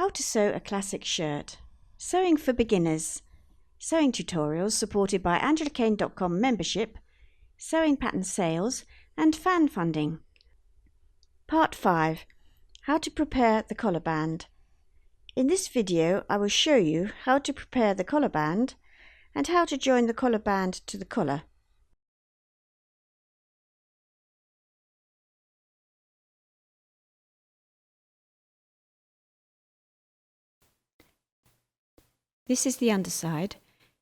How to sew a classic shirt. Sewing for beginners. Sewing tutorials supported by AngelaKane.com membership, sewing pattern sales and fan funding. Part 5. How to prepare the collar band. In this video I will show you how to prepare the collar band and how to join the collar band to the collar. This is the underside.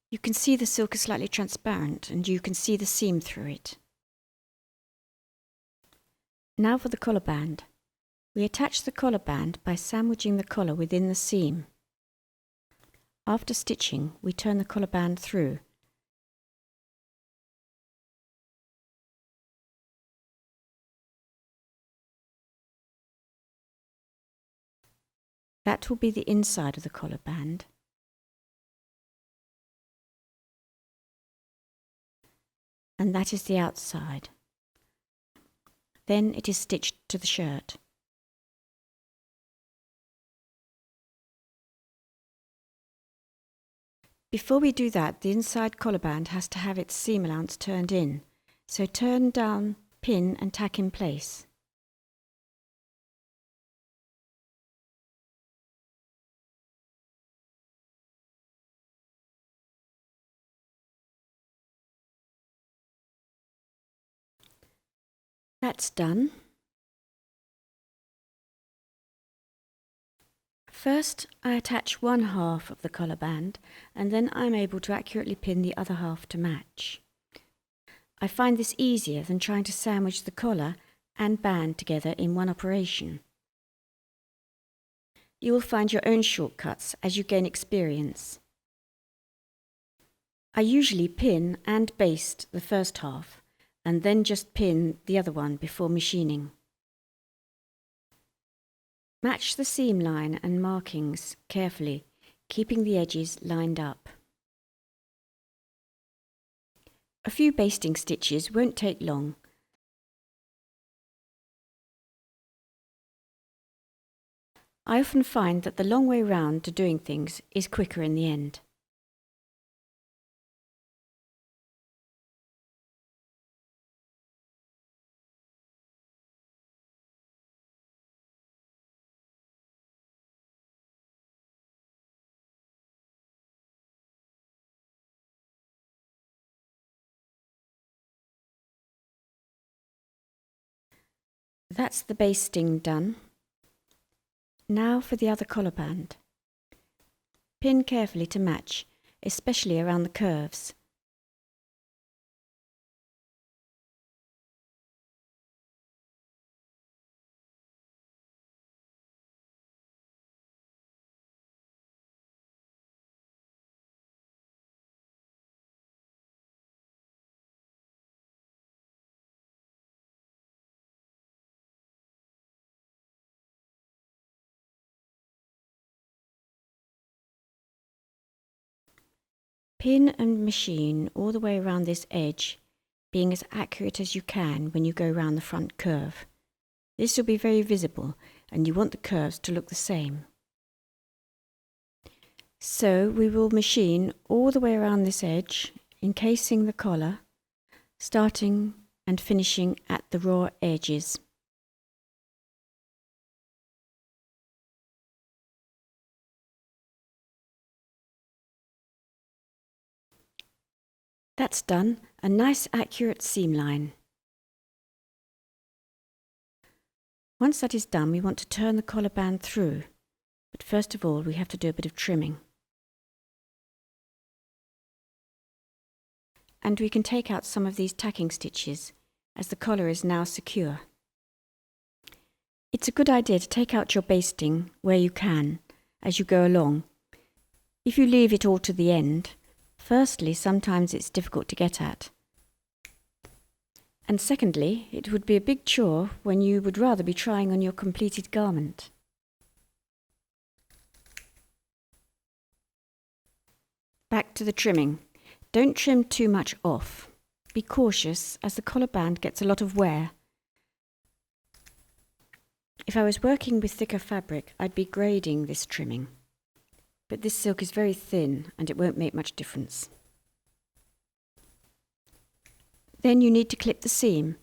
You can see the silk is slightly transparent and you can see the seam through it. Now for the collar band. We attach the collar band by sandwiching the collar within the seam. After stitching, we turn the collar band through. That will be the inside of the collar band. And that is the outside. Then it is stitched to the shirt. Before we do that, the inside collar band has to have its seam allowance turned in, so turn down, pin and tack in place. That's done. First, I attach one half of the collar band and then I'm able to accurately pin the other half to match. I find this easier than trying to sandwich the collar and band together in one operation. You will find your own shortcuts as you gain experience. I usually pin and baste the first half and then just pin the other one before machining. Match the seam line and markings carefully, keeping the edges lined up. A few basting stitches won't take long. I often find that the long way round to doing things is quicker in the end. That's the basting done. Now for the other collar band. Pin carefully to match, especially around the curves. Pin and machine all the way around this edge, being as accurate as you can when you go round the front curve. This will be very visible and you want the curves to look the same. So we will machine all the way around this edge, encasing the collar, starting and finishing at the raw edges. That's done, a nice accurate seam line. Once that is done, we want to turn the collar band through, but first of all we have to do a bit of trimming. And we can take out some of these tacking stitches, as the collar is now secure. It's a good idea to take out your basting where you can, as you go along. If you leave it all to the end, firstly, sometimes it's difficult to get at. And secondly, it would be a big chore when you would rather be trying on your completed garment. Back to the trimming. Don't trim too much off. Be cautious as the collar band gets a lot of wear. If I was working with thicker fabric, I'd be grading this trimming. But this silk is very thin and it won't make much difference. Then you need to clip the seam.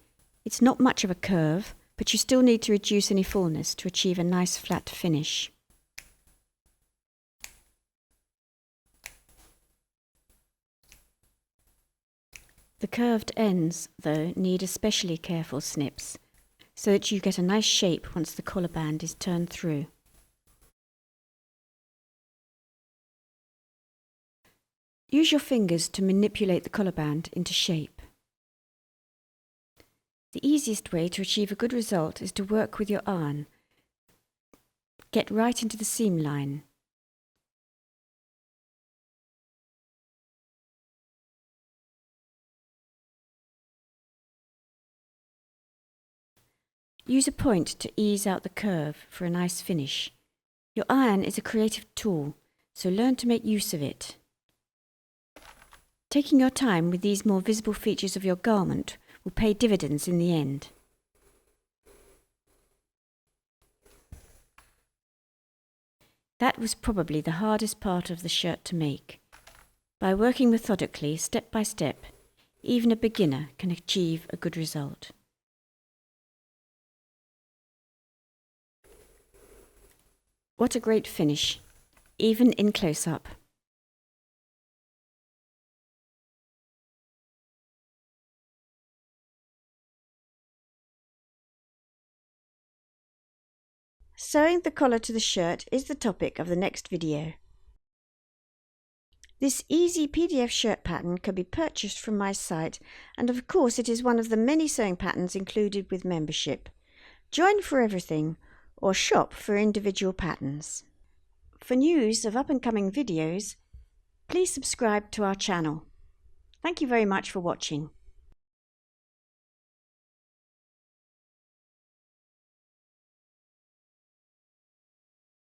It's not much of a curve, but you still need to reduce any fullness to achieve a nice flat finish. The curved ends, though, need especially careful snips, so that you get a nice shape once the collar band is turned through. Use your fingers to manipulate the collar band into shape. The easiest way to achieve a good result is to work with your iron. Get right into the seam line. Use a point to ease out the curve for a nice finish. Your iron is a creative tool, so learn to make use of it. Taking your time with these more visible features of your garment will pay dividends in the end. That was probably the hardest part of the shirt to make. By working methodically, step by step, even a beginner can achieve a good result. What a great finish, even in close-up. Sewing the collar to the shirt is the topic of the next video. This easy PDF shirt pattern can be purchased from my site, and of course it is one of the many sewing patterns included with membership. Join for everything, or shop for individual patterns. For news of up-and-coming videos, please subscribe to our channel. Thank you very much for watching.